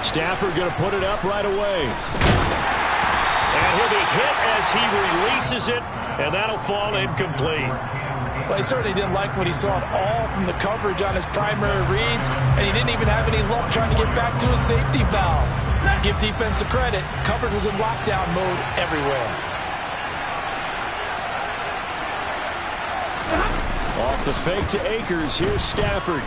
Stafford going to put it up right away. And he'll be hit as he releases it, and that'll fall incomplete. Well, he certainly didn't like what he saw at all from the coverage on his primary reads, and he didn't even have any luck trying to get back to his safety valve. Give defense a credit. Coverage was in lockdown mode everywhere. Off the fake to Akers. Here's Stafford.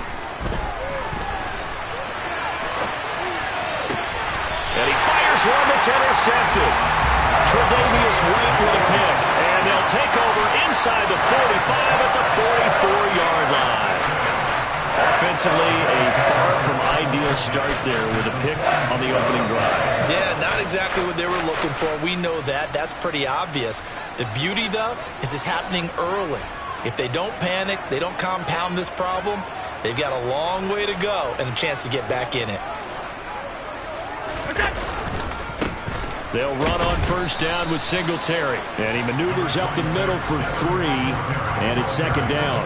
And he fires one that's intercepted. Tre'Davious White with a pick. And they'll take over inside the 45 at the 44-yard line. Offensively, a far from ideal start there with a pick on the opening drive. Yeah, not exactly what they were looking for. We know that. That's pretty obvious. The beauty, though, is it's happening early. If they don't panic, they don't compound this problem, they've got a long way to go and a chance to get back in it. They'll run on first down with Singletary. And he maneuvers up the middle for 3, and it's second down.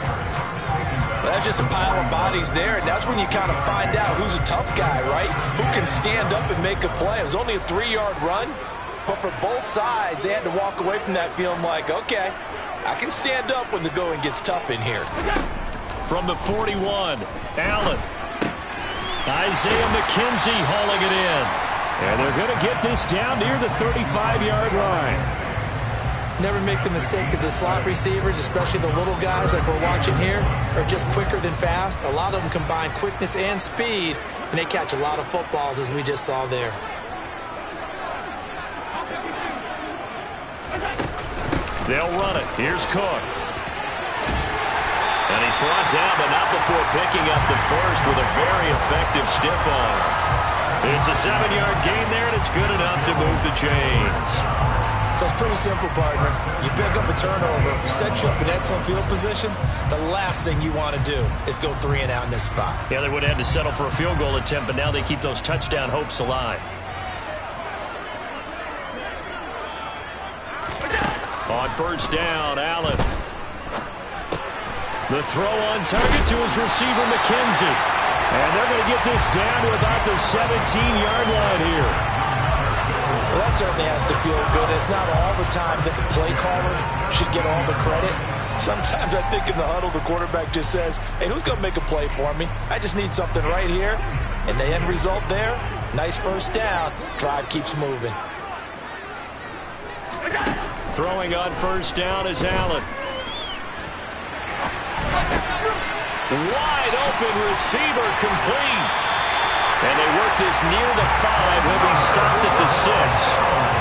Well, that's just a pile of bodies there, and that's when you kind of find out who's a tough guy, right? Who can stand up and make a play. It was only a 3-yard run, but for both sides, they had to walk away from that feeling like, okay, I can stand up when the going gets tough in here. From the 41, Allen. Isaiah McKenzie hauling it in. And they're going to get this down near the 35-yard line. Never make the mistake that the slot receivers, especially the little guys like we're watching here, are just quicker than fast. A lot of them combine quickness and speed, and they catch a lot of footballs, as we just saw there. They'll run it. Here's Cook. And he's brought down, but not before picking up the first with a very effective stiff arm. It's a 7-yard gain there, and it's good enough to move the chains. So it's pretty simple, partner. You pick up a turnover, set you up in excellent field position. The last thing you want to do is go 3 and out in this spot. Yeah, they would have had to settle for a field goal attempt, but now they keep those touchdown hopes alive. On first down, Allen. The throw on target to his receiver, McKenzie. And they're going to get this down to about the 17-yard line here. Well, that certainly has to feel good. It's not all the time that the play caller should get all the credit. Sometimes I think in the huddle, the quarterback just says, hey, who's going to make a play for me? I just need something right here. And the end result there, nice first down. Drive keeps moving. Throwing on first down is Allen. Wide open receiver complete. And they work this near the 5. He'll be stopped at the 6.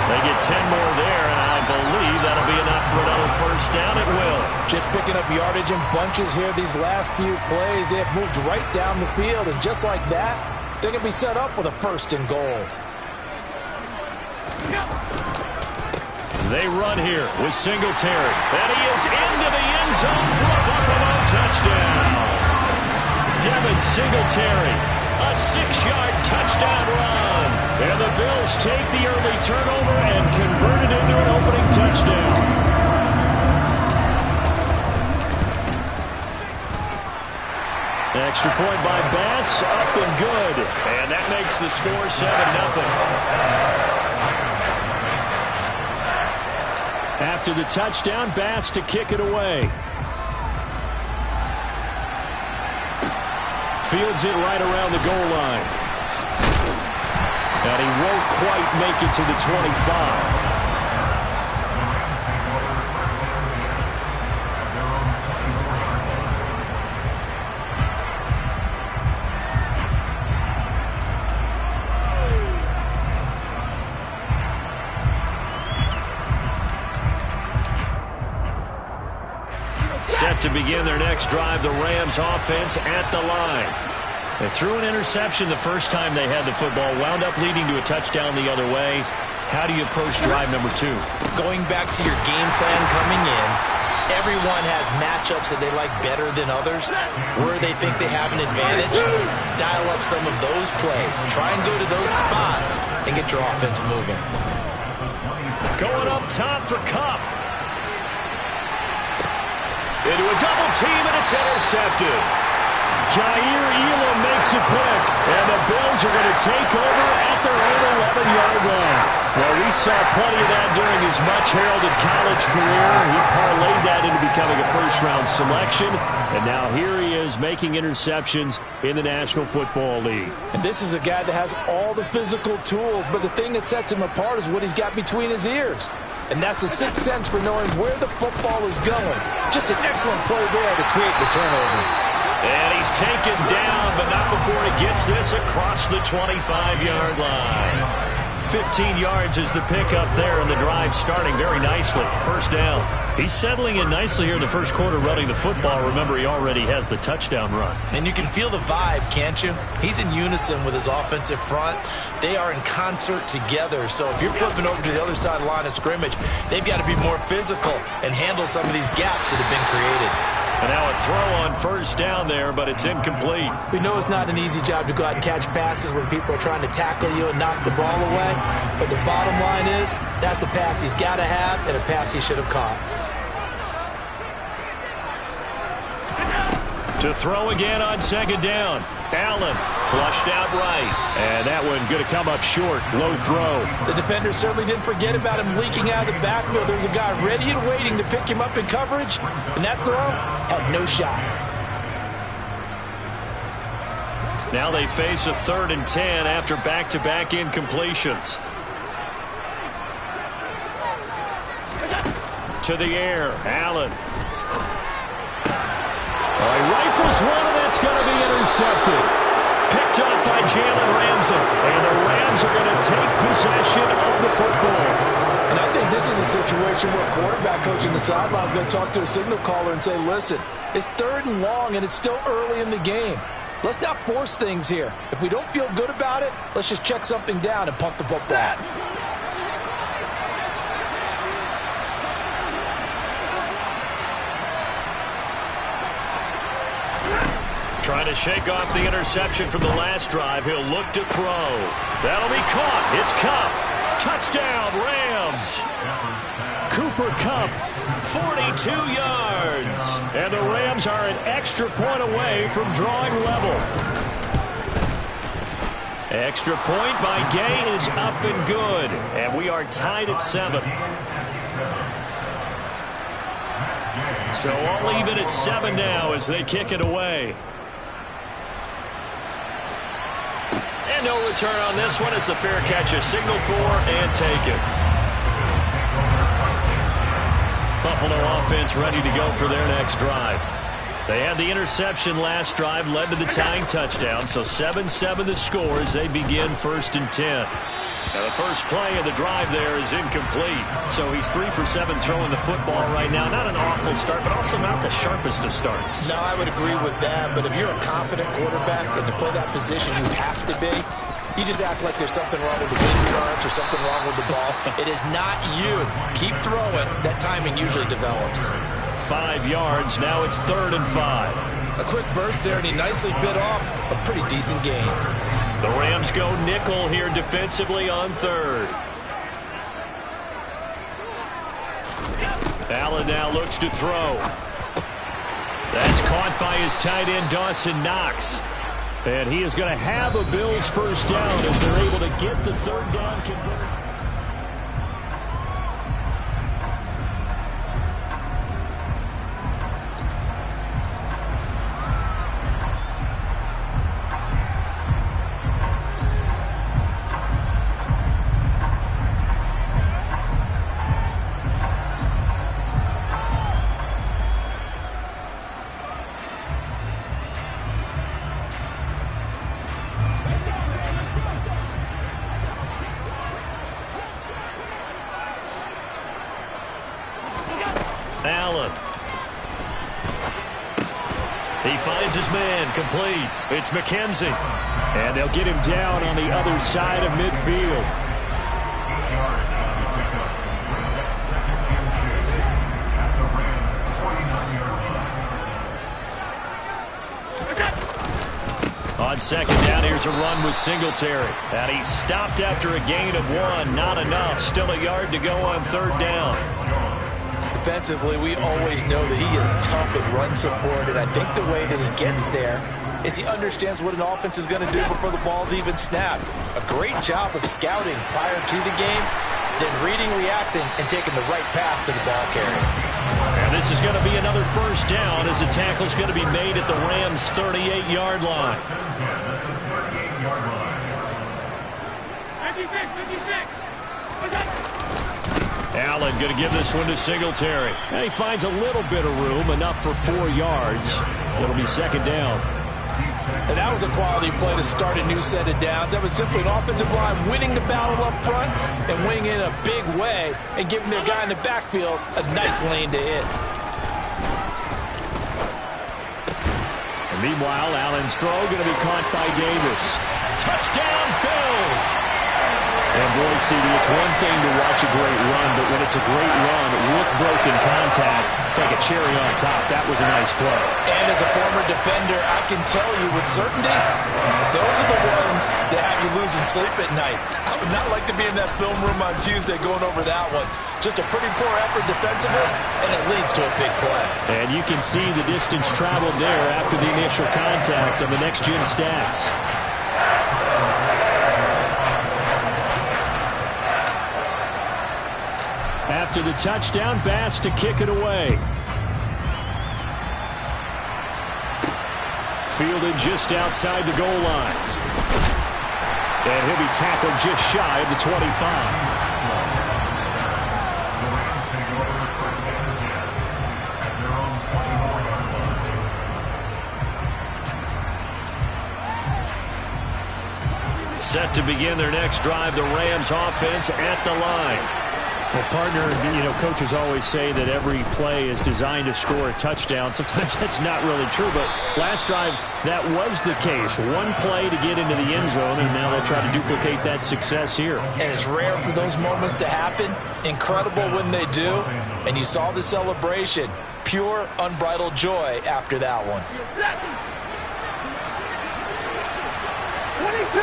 They get 10 more there, and I believe that'll be enough for another first down. It will. Just picking up yardage in bunches here these last few plays. They have moved right down the field, and just like that, they're going to be set up with a first and goal. They run here with Singletary. And he is into the end zone for a Buffalo touchdown. Devin Singletary, a 6-yard touchdown run. And the Bills take the early turnover and convert it into an opening touchdown. Extra point by Bass, up and good. And that makes the score 7-0. After the touchdown, Bass to kick it away. Fields it right around the goal line. And he won't quite make it to the 25. Set to begin their next drive, the Rams offense at the line. They threw an interception the first time they had the football, wound up leading to a touchdown the other way. How do you approach drive number 2? Going back to your game plan coming in, everyone has matchups that they like better than others. Where they think they have an advantage, dial up some of those plays. Try and go to those spots and get your offense moving. Going up top for Kupp. Into a double team, and it's intercepted. Jair Elam makes a pick, and the Bills are going to take over at their own 11-yard line. Well, we saw plenty of that during his much-heralded college career. He parlayed that into becoming a first-round selection, and now here he is making interceptions in the National Football League. And this is a guy that has all the physical tools, but the thing that sets him apart is what he's got between his ears. And that's the sixth sense for knowing where the football is going. Just an excellent play there to create the turnover. And he's taken down, but not before he gets this across the 25-yard line. 15 yards is the pickup there, and the drive starting very nicely. First down. He's settling in nicely here in the first quarter running the football. Remember, he already has the touchdown run. And you can feel the vibe, can't you? He's in unison with his offensive front. They are in concert together. So if you're flipping over to the other side of the line of scrimmage, they've got to be more physical and handle some of these gaps that have been created. And now a throw on first down there, but it's incomplete. We know it's not an easy job to go out and catch passes when people are trying to tackle you and knock the ball away. But the bottom line is, that's a pass he's got to have and a pass he should have caught. To throw again on second down. Allen flushed out right. And that one going to come up short. Low throw. The defender certainly didn't forget about him leaking out of the backfield. There was a guy ready and waiting to pick him up in coverage. And that throw had no shot. Now they face a 3rd and 10 after back-to-back incompletions. To the air. Allen. He rifles one, and that's going to be intercepted. Picked up by Jalen Ramsey. And the Rams are going to take possession of the football. And I think this is a situation where quarterback coach in the sideline is going to talk to a signal caller and say, listen, it's 3rd and long, and it's still early in the game. Let's not force things here. If we don't feel good about it, let's just check something down and punt the football. Trying to shake off the interception from the last drive. He'll look to throw. That'll be caught. It's Kupp. Touchdown, Rams. Cooper Kupp, 42 yards. And the Rams are an extra point away from drawing level. Extra point by Gay is up and good. And we are tied at 7. So all even at 7 now as they kick it away. And no return on this one as the fair catch is signaled for and taken. Buffalo offense ready to go for their next drive. They had the interception last drive, led to the tying touchdown, so 7-7 the score as they begin 1st and 10. Now the first play of the drive there is incomplete. So he's 3 for 7 throwing the football right now. Not an awful start, but also not the sharpest of starts. No, I would agree with that. But if you're a confident quarterback and to play that position, you have to be. You just act like there's something wrong with the wind currents or something wrong with the ball. It is not you. Keep throwing. That timing usually develops. 5 yards. Now it's 3rd and 5. A quick burst there, and he nicely bit off a pretty decent gain. The Rams go nickel here defensively on 3rd. Allen now looks to throw. That's caught by his tight end, Dawson Knox. And he is going to have a Bills first down as they're able to get the 3rd down conversion. Allen. He finds his man, complete. It's McKenzie. And they'll get him down on the other side of midfield. On second down, here's a run with Singletary. And he stopped after a gain of 1. Not enough. Still a yard to go on 3rd down. The defensively, we always know that he is tough in run support, and I think the way that he gets there is he understands what an offense is going to do before the ball's even snapped. A great job of scouting prior to the game, then reading, reacting, and taking the right path to the ball carrier. And this is going to be another first down as the tackle's going to be made at the Rams' 38-yard line. 56. Allen going to give this one to Singletary. And he finds a little bit of room, enough for 4 yards. It'll be second down. And that was a quality play to start a new set of downs. That was simply an offensive line winning the battle up front and winning in a big way and giving their guy in the backfield a nice lane to hit. And meanwhile, Allen's throw going to be caught by Davis. Touchdown, Bills! And boy, CD, it's one thing to watch a great run, but when it's a great run with broken contact, take a cherry on top. That was a nice play. And as a former defender, I can tell you with certainty, those are the ones that have you losing sleep at night. I would not like to be in that film room on Tuesday going over that one. Just a pretty poor effort defensively, and it leads to a big play. And you can see the distance traveled there after the initial contact on the next-gen stats. After the touchdown, Bass to kick it away. Fielded just outside the goal line. And he'll be tackled just shy of the 25. Set to begin their next drive, the Rams offense at the line. Well, partner, you know, coaches always say that every play is designed to score a touchdown. Sometimes that's not really true, but last drive, that was the case. One play to get into the end zone, and now they'll try to duplicate that success here. And it's rare for those moments to happen. Incredible when they do. And you saw the celebration. Pure, unbridled joy after that one. 22!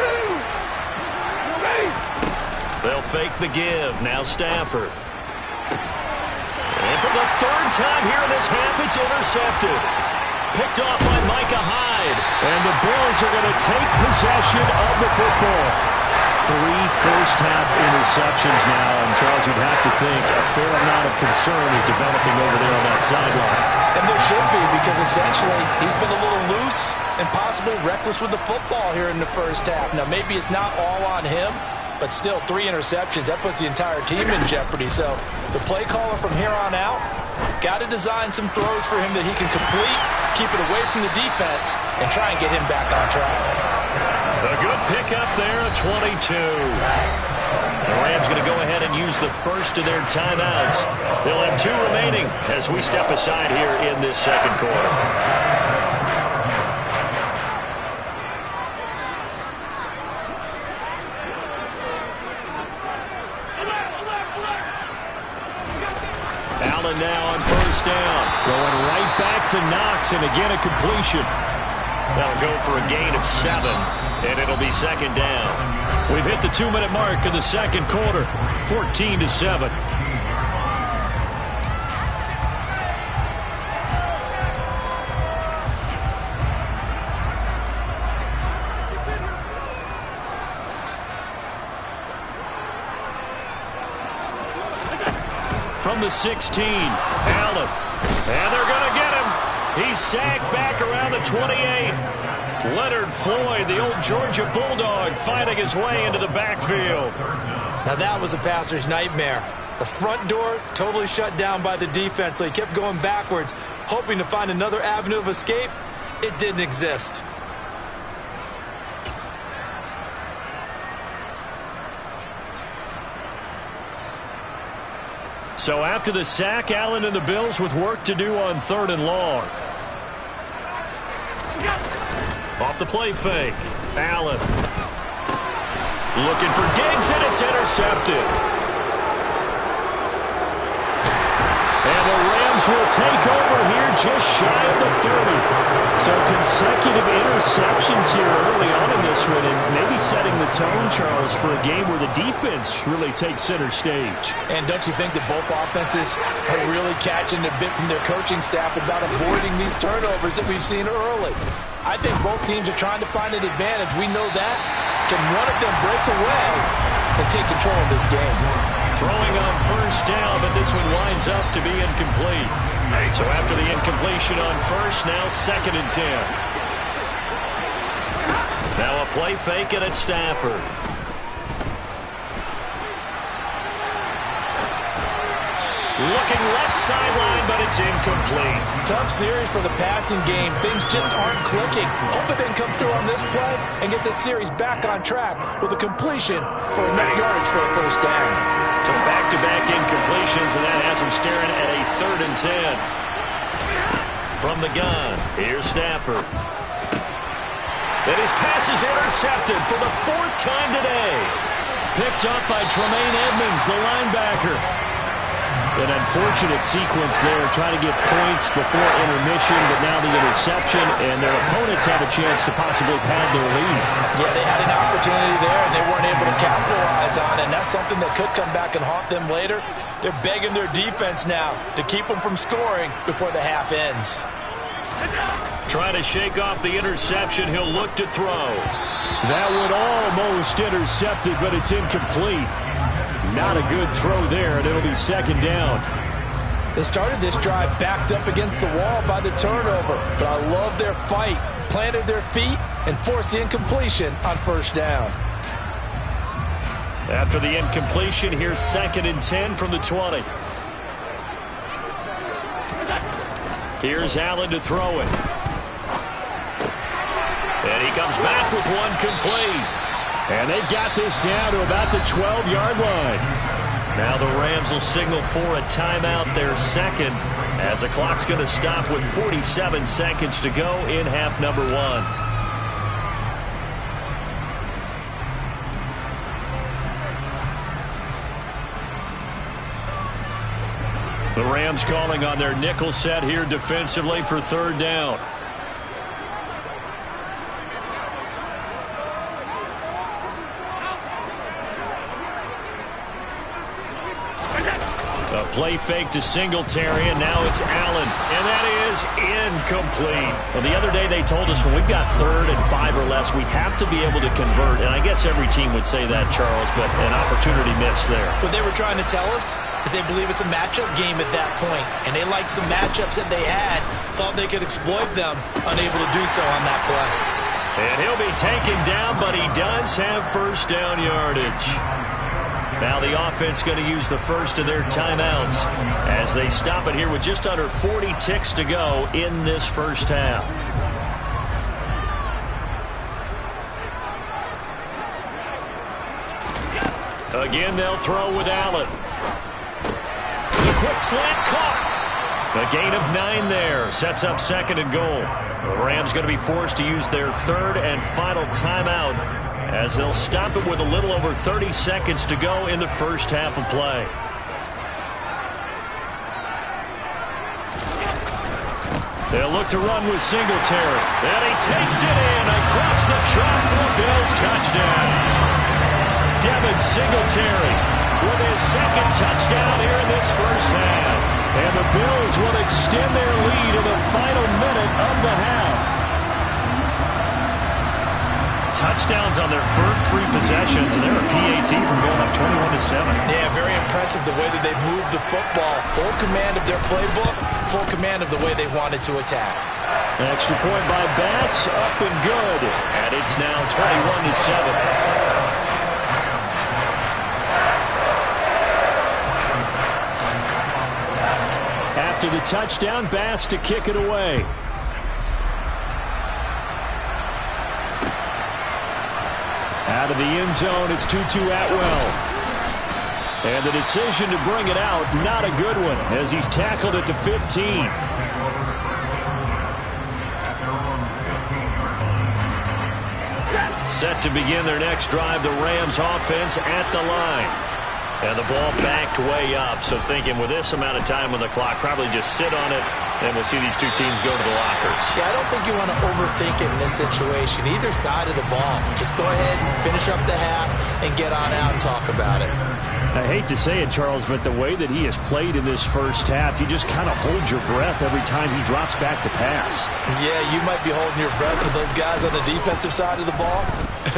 They'll fake the give. Now Stafford. And for the third time here in this half, it's intercepted. Picked off by Micah Hyde. And the Bills are going to take possession of the football. 3 first-half interceptions now. And, Charles, you'd have to think a fair amount of concern is developing over there on that sideline. And there should be, because essentially he's been a little loose and possibly reckless with the football here in the first half. Now, maybe it's not all on him, but still 3 interceptions. That puts the entire team in jeopardy. So the play caller from here on out got to design some throws for him that he can complete, keep it away from the defense, and try and get him back on track. A good pickup there at 22. The Rams going to go ahead and use the first of their timeouts. They'll have 2 remaining as we step aside here in this second quarter. Allen now on first down. Going right back to Knox, and again a completion. That'll go for a gain of 7, and it'll be second down. We've hit the 2-minute mark in the second quarter, 14-7. From the 16, Allen. And they're going to get him. He's sacked back around the 28. Leonard Floyd, the old Georgia Bulldog, fighting his way into the backfield. Now that was a passer's nightmare. The front door totally shut down by the defense, so he kept going backwards, hoping to find another avenue of escape. It didn't exist. So after the sack, Allen and the Bills with work to do on 3rd and long. Off the play fake. Allen. Looking for Diggs, and it's intercepted. And the Rams will take over here just shy of the 30. So consecutive interceptions here early on in this one, and maybe setting the tone, Charles, for a game where the defense really takes center stage. And don't you think that both offenses are really catching a bit from their coaching staff about avoiding these turnovers that we've seen early? I think both teams are trying to find an advantage. We know that. Can one of them break away and take control of this game? Throwing on first down, but this one winds up to be incomplete. So after the incompletion on first, now 2nd and 10. Now a play fake and it's Stafford. Looking left sideline, but it's incomplete. Tough series for the passing game. Things just aren't clicking. Hoping they can come through on this play and get this series back on track with a completion for enough yardage for a first down. So back-to-back incompletions, and that has them staring at a 3rd and 10. From the gun, here's Stafford. And his pass is intercepted for the 4th time today. Picked up by Tremaine Edmonds, the linebacker. An unfortunate sequence there, trying to get points before intermission, but now the interception, and their opponents have a chance to possibly pad their lead. Yeah, they had an opportunity there, and they weren't able to capitalize on it, and that's something that could come back and haunt them later. They're begging their defense now to keep them from scoring before the half ends. Trying to shake off the interception, he'll look to throw. That one almost intercepted, but it's incomplete. Not a good throw there, and it'll be 2nd down. They started this drive backed up against the wall by the turnover, but I love their fight, planted their feet, and forced the incompletion on first down. After the incompletion, here's 2nd and 10 from the 20. Here's Allen to throw it. And he comes back with one complete. And they've got this down to about the 12-yard line. Now the Rams will signal for a timeout, their 2nd, as the clock's going to stop with 47 seconds to go in half number 1. The Rams calling on their nickel set here defensively for 3rd down. A play fake to Singletary, and now it's Allen. And that is incomplete. Well, the other day they told us when we've got 3rd and 5 or less, we have to be able to convert. And I guess every team would say that, Charles, but an opportunity missed there. What they were trying to tell us is they believe it's a matchup game at that point. And they liked some matchups that they had, thought they could exploit them, unable to do so on that play. And he'll be taken down, but he does have first down yardage. Now the offense going to use the first of their timeouts as they stop it here with just under 40 ticks to go in this first half. Again, they'll throw with Allen. The quick slant caught. A gain of 9 there. Sets up 2nd and goal. The Rams going to be forced to use their 3rd and final timeout as they'll stop it with a little over 30 seconds to go in the first half of play. They'll look to run with Singletary. And he takes it in across the chalk for the Bills touchdown. Devin Singletary with his 2nd touchdown here in this first half. And the Bills will extend their lead in the final minute of the half. Touchdowns on their first 3 possessions, and they're a PAT from going up 21-7. Yeah, very impressive the way that they've moved the football. Full command of their playbook, full command of the way they wanted to attack. An extra point by Bass, up and good. And it's now 21-7. After the touchdown, Bass to kick it away. Out of the end zone, it's Tutu Atwell. And the decision to bring it out, not a good one, as he's tackled at the 15. Set to begin their next drive, the Rams offense at the line. And the ball backed way up, so thinking with this amount of time on the clock, probably just sit on it, and we'll see these two teams go to the lockers. Yeah, I don't think you want to overthink it in this situation. Either side of the ball. Just go ahead and finish up the half and get on out and talk about it. I hate to say it, Charles, but the way that he has played in this first half, you just kind of hold your breath every time he drops back to pass. Yeah, you might be holding your breath with those guys on the defensive side of the ball.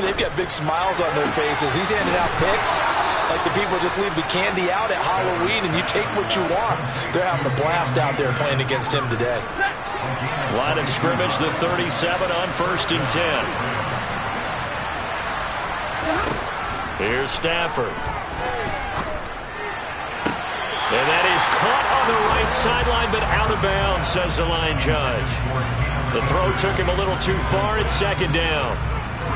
They've got big smiles on their faces. He's handing out picks like the people just leave the candy out at Halloween and you take what you want. They're having a blast out there playing against him today. Line of scrimmage, the 37 on 1st and 10. Here's Stafford. And that is caught on the right sideline, but out of bounds, says the line judge. The throw took him a little too far. It's 2nd down.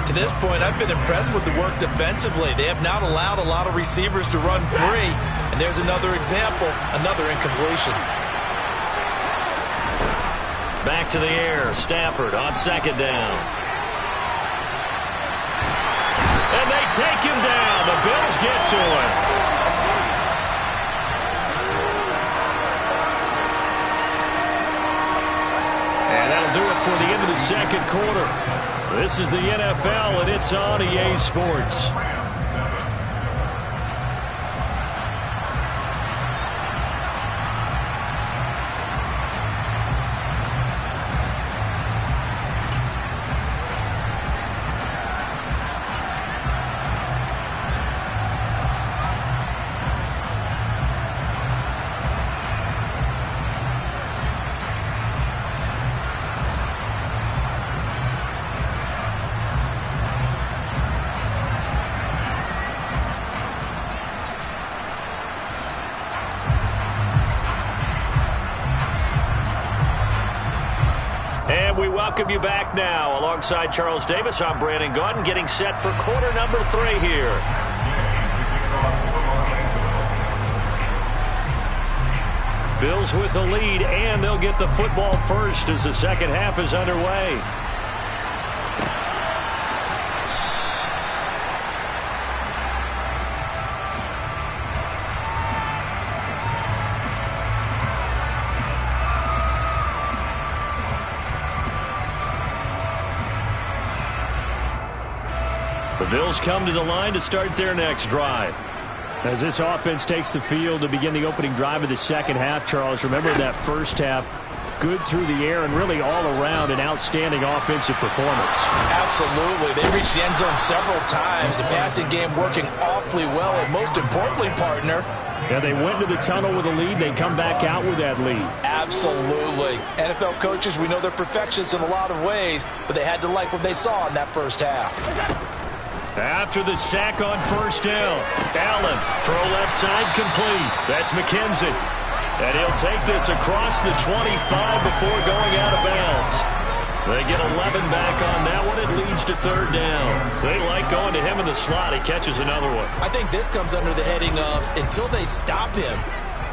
To this point, I've been impressed with the work defensively. They have not allowed a lot of receivers to run free. And there's another example, another incompletion. Back to the air. Stafford on 2nd down. And they take him down. The Bills get to him. And that'll do it for the end of the 2nd quarter. This is the NFL, and it's on EA Sports. And we welcome you back now. Alongside Charles Davis, I'm Brandon Gaudin, getting set for quarter number 3 here. Bills with the lead, and they'll get the football first as the 2nd half is underway. The Bills come to the line to start their next drive. As this offense takes the field to begin the opening drive of the 2nd half, Charles, remember that first half, good through the air and really all around an outstanding offensive performance. Absolutely. They reached the end zone several times. The passing game working awfully well, and most importantly, partner, yeah, they went to the tunnel with a lead. They come back out with that lead. Absolutely. NFL coaches, we know they're perfectionists in a lot of ways, but they had to like what they saw in that first half. After the sack on 1st down, Allen, throw left side complete. That's McKenzie. And he'll take this across the 25 before going out of bounds. They get 11 back on that one. It leads to 3rd down. They like going to him in the slot. He catches another one. I think this comes under the heading of until they stop him,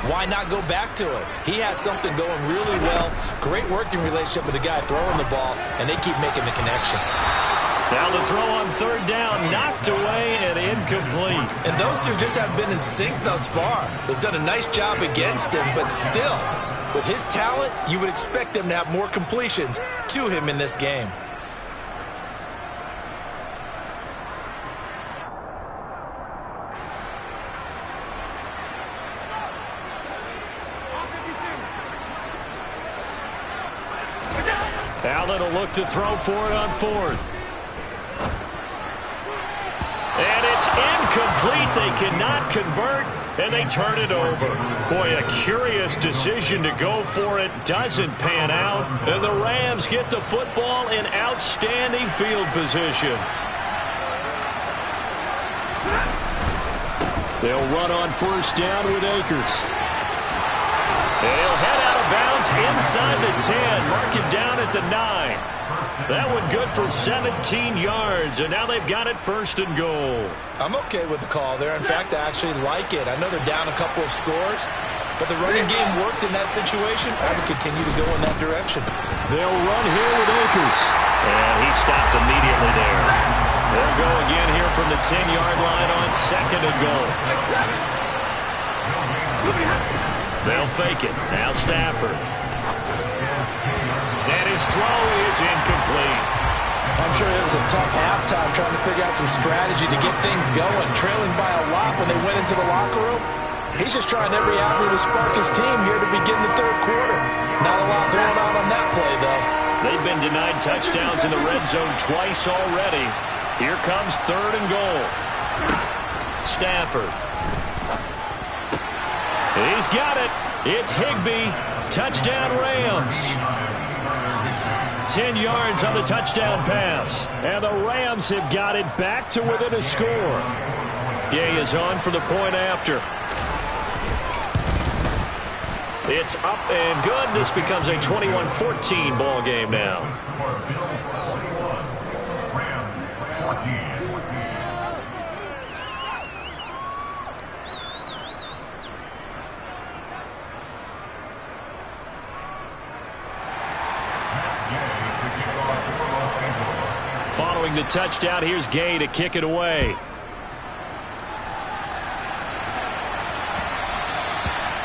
why not go back to it? He has something going really well. Great working relationship with the guy throwing the ball, and they keep making the connection. Now the throw on 3rd down, knocked away and incomplete. And those two just haven't been in sync thus far. They've done a nice job against him, but still, with his talent, you would expect them to have more completions to him in this game. Allen will look to throw for it on 4th. And it's incomplete. They cannot convert, and they turn it over. Boy, a curious decision to go for it. Doesn't pan out, and the Rams get the football in outstanding field position. They'll run on 1st down with Akers. They'll head out of bounds inside the 10. Mark it down at the 9. That one good for 17 yards, and now they've got it 1st and goal. I'm okay with the call there. In fact, I actually like it. I know they're down a couple of scores, but the running game worked in that situation. I would continue to go in that direction. They'll run here with Akers. And he stopped immediately there. They'll go again here from the 10-yard line on 2nd and goal. They'll fake it. Now Stafford. That is his throw is incomplete. I'm sure it was a tough halftime trying to figure out some strategy to get things going. Trailing by a lot when they went into the locker room. He's just trying every avenue to spark his team here to begin the third quarter. Not a lot going on that play, though. They've been denied touchdowns in the red zone twice already. Here comes 3rd and goal. Stafford. He's got it. It's Higbee. Touchdown Rams. 10 yards on the touchdown pass. And the Rams have got it back to within a score. Gay is on for the point after. It's up and good. This becomes a 21-14 ball game now. Following the touchdown, here's Gay to kick it away.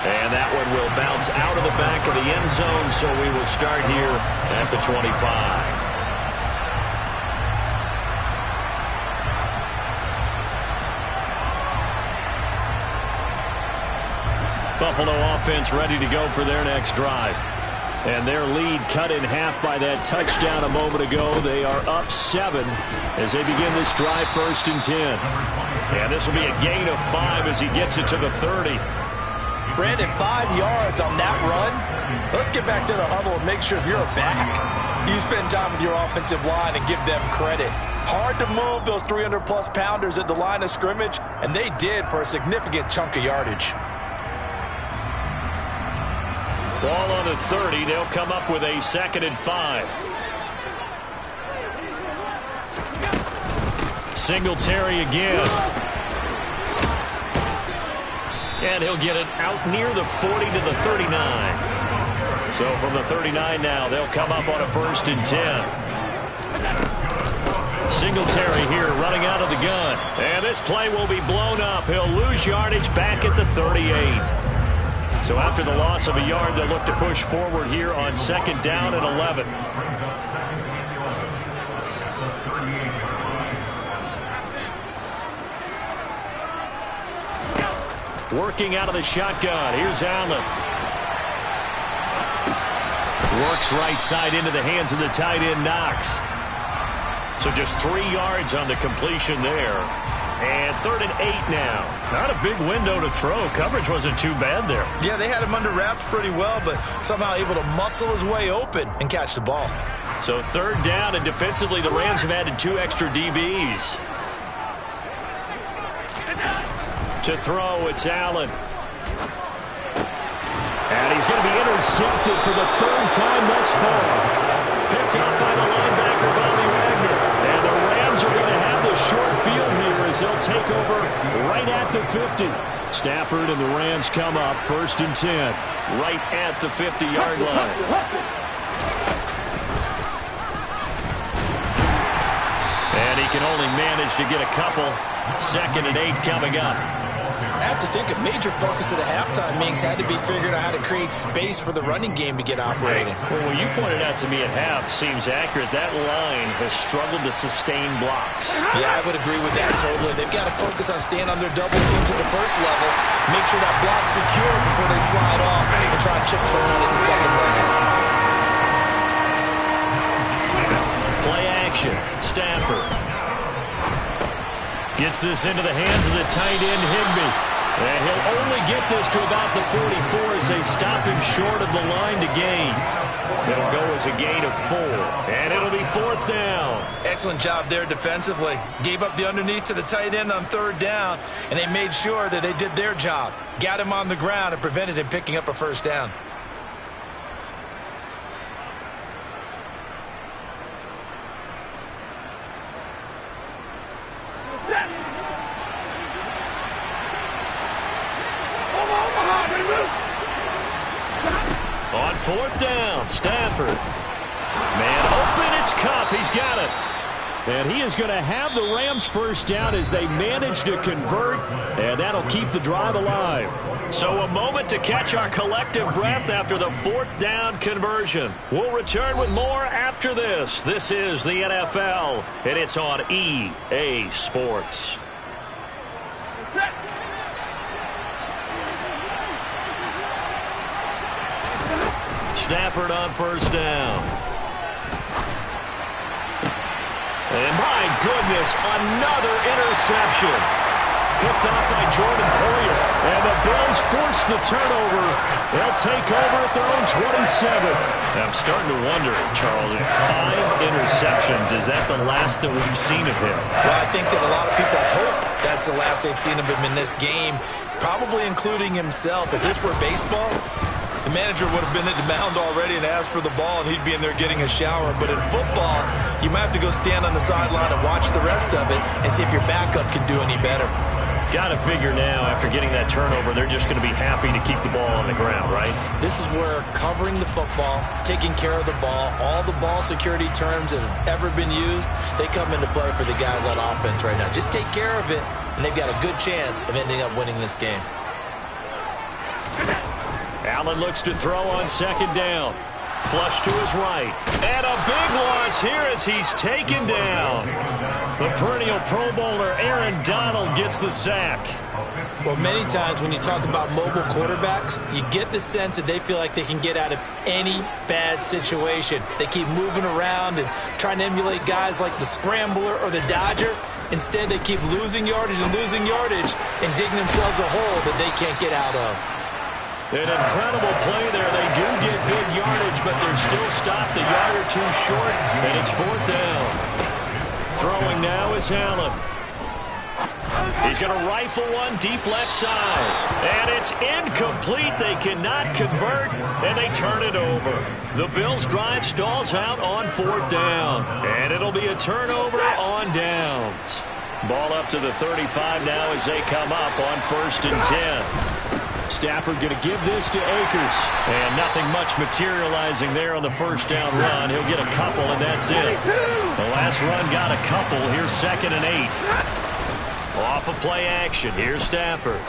And that one will bounce out of the back of the end zone, so we will start here at the 25. Buffalo offense ready to go for their next drive. And their lead cut in half by that touchdown a moment ago. They are up 7 as they begin this drive 1st and 10. And this will be a gain of 5 as he gets it to the 30. Brandon, 5 yards on that run. Let's get back to the huddle and make sure if you're a back, you spend time with your offensive line and give them credit. Hard to move those 300-plus pounders at the line of scrimmage, and they did for a significant chunk of yardage. Ball on the 30. They'll come up with a 2nd and 5. Singletary again. And he'll get it out near the 40 to the 39. So from the 39 now, they'll come up on a 1st and 10. Singletary here running out of the gun. And this play will be blown up. He'll lose yardage back at the 38. So after the loss of a yard, they'll look to push forward here on 2nd down and 11. Working out of the shotgun. Here's Allen. Works right side into the hands of the tight end Knox. So just 3 yards on the completion there. And 3rd and 8 now. Not a big window to throw. Coverage wasn't too bad there. Yeah, they had him under wraps pretty well, but somehow able to muscle his way open and catch the ball. So 3rd down, and defensively the Rams have added 2 extra DBs. To throw, it's Allen. And he's going to be intercepted for the 3rd time thus far. Picked up by the linebacker, Bobby Wagner. And the Rams are going to have the short field here as they'll take over right at the 50. Stafford and the Rams come up 1st and 10. Right at the 50-yard line. And he can only manage to get a couple. 2nd and 8 coming up. I have to think a major focus of the halftime meetings had to be figuring out how to create space for the running game to get operating. Well, what you pointed out to me at half seems accurate. That line has struggled to sustain blocks. Yeah, I would agree with that totally. They've got to focus on staying on their double teams at the 1st level, make sure that block's secure before they slide off and try and chip someone at the 2nd level. Play action. Stafford gets this into the hands of the tight end Higbee. And he'll only get this to about the 44 as they stop him short of the line to gain. It'll go as a gain of 4. And it'll be 4th down. Excellent job there defensively. Gave up the underneath to the tight end on 3rd down, and they made sure that they did their job. Got him on the ground and prevented him picking up a 1st down. On 4th down, Stafford. Man open, it's Cup. He's got it. And he is going to have the Rams first down as they manage to convert, and that'll keep the drive alive. So a moment to catch our collective breath after the fourth down conversion. We'll return with more after this. This is the NFL, and it's on EA Sports. Stafford on first down. And my goodness, another interception. Picked off by Jordan Poyer. And the Bills force the turnover. They'll take over at their own 27. I'm starting to wonder, Charles, if 5 interceptions, is that the last that we've seen of him? Well, I think that a lot of people hope that's the last they've seen of him in this game, probably including himself. If this were baseball, the manager would have been at the mound already and asked for the ball, and he'd be in there getting a shower. But in football, you might have to go stand on the sideline and watch the rest of it and see if your backup can do any better. Got to figure now, after getting that turnover, they're just going to be happy to keep the ball on the ground, right? This is where covering the football, taking care of the ball, all the ball security terms that have ever been used, they come into play for the guys on offense right now. Just take care of it, and they've got a good chance of ending up winning this game. Allen looks to throw on second down. Flush to his right. And a big loss here as he's taken down. The perennial Pro Bowler Aaron Donald gets the sack. Well, many times when you talk about mobile quarterbacks, you get the sense that they feel like they can get out of any bad situation. They keep moving around and trying to emulate guys like the Scrambler or the Dodger. Instead, they keep losing yardage and digging themselves a hole that they can't get out of. An incredible play there. They do get big yardage, but they're still stopped a yard or two short, and it's fourth down. Throwing now is Allen. He's going to rifle one deep left side. And it's incomplete. They cannot convert, and they turn it over. The Bills' drive stalls out on fourth down. And it'll be a turnover on downs. Ball up to the 35 now as they come up on 1st and 10. Stafford going to give this to Akers. And nothing much materializing there on the first down run. He'll get a couple, and that's it. The last run got a couple. Here's 2nd and 8. Off of play action. Here's Stafford.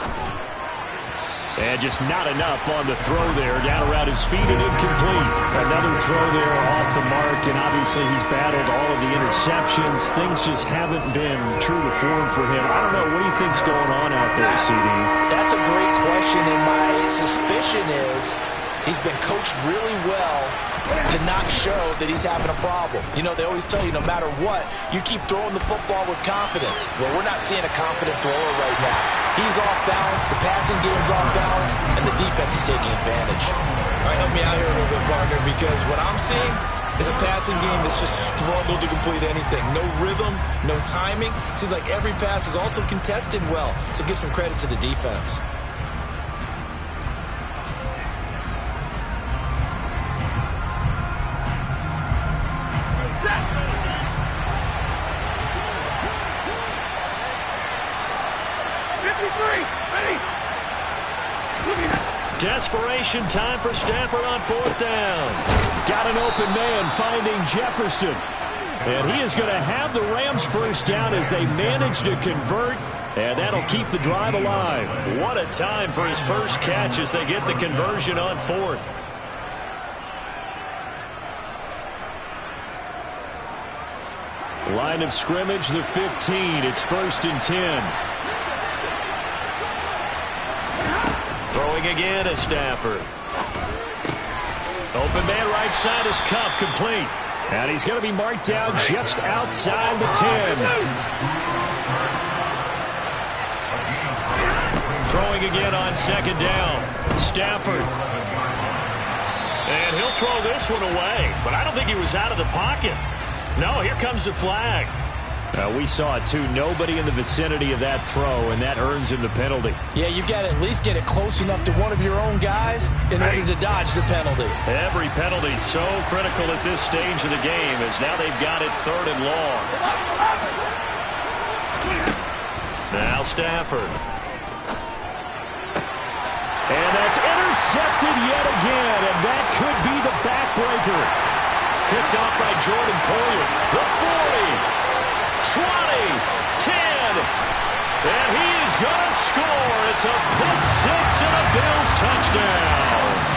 And just not enough on the throw there. Down around his feet and incomplete. Another throw there off the mark, and obviously he's battled all of the interceptions. Things just haven't been true to form for him. I don't know. What do you think's going on out there, CD? That's a great question, and my suspicion is he's been coached really well to not show that he's having a problem. You know, they always tell you no matter what, you keep throwing the football with confidence. Well, we're not seeing a confident thrower right now. He's off balance, the passing game's off balance, and the defense is taking advantage. All right, help me out here a little bit, partner, because what I'm seeing is a passing game that's just struggled to complete anything. No rhythm, no timing. Seems like every pass is also contested well, so give some credit to the defense. Desperation time for Stafford on fourth down. Got an open man finding Jefferson. And he is going to have the Rams first down as they manage to convert. And that'll keep the drive alive. What a time for his first catch as they get the conversion on fourth. Line of scrimmage, the 15. It's 1st and 10. Throwing again is Stafford. Open man right side is Cup, complete. And he's going to be marked down just outside the 10. Throwing again on 2nd down. Stafford. And he'll throw this one away. But I don't think he was out of the pocket. No, here comes the flag. We saw it, too. Nobody in the vicinity of that throw, and that earns him the penalty. Yeah, you've got to at least get it close enough to one of your own guys in order to dodge the penalty. Every penalty so critical at this stage of the game as now they've got it 3rd and long. Now Stafford. And that's intercepted yet again, and that could be the backbreaker. Picked off by Jordan Poyer. The 40. 10. And he is going to score. It's a pick six and a Bills touchdown.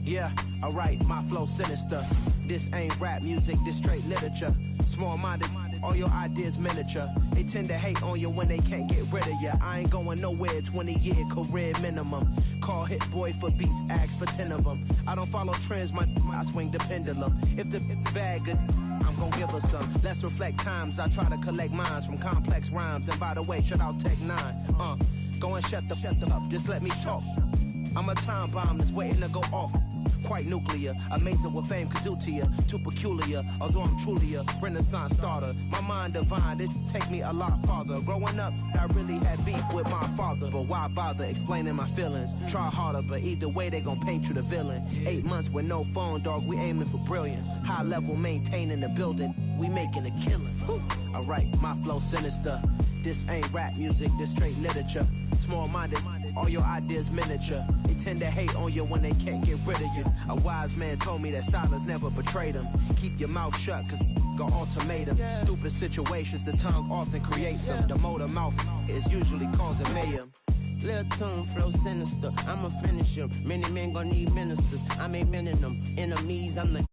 Yeah, alright, my flow sinister. This ain't rap music, this straight literature. Small-minded, all your ideas miniature. They tend to hate on you when they can't get rid of you. I ain't going nowhere, 20-year career minimum. Call hit boy for beats, ask for 10 of them. I don't follow trends, I swing the pendulum. If the bag good, I'm gonna give her some. Let's reflect times, I try to collect minds from complex rhymes. And by the way, shout out Tech 9. Go and shut the up, just let me talk. I'm a time bomb that's waiting to go off. Quite nuclear, amazing what fame could do to you. Too peculiar, although I'm truly a renaissance starter. My mind divine, it take me a lot farther. Growing up, I really had beef with my father. But why bother explaining my feelings? Try harder, but either way they gon' paint you the villain. 8 months with no phone, dog, we aiming for brilliance. High level maintaining the building, we making a killing. Alright, my flow sinister. This ain't rap music, this straight literature. Small-minded, all your ideas miniature. They tend to hate on you when they can't get rid of you. A wise man told me that silence never betrayed him. Keep your mouth shut, cause got ultimatums. Stupid situations, the tongue often creates them. The motor mouth is usually causing mayhem. Lil' tune, flow sinister, I'ma finish him. Many men gon' need ministers, I ain't mending them. Enemies, I'm the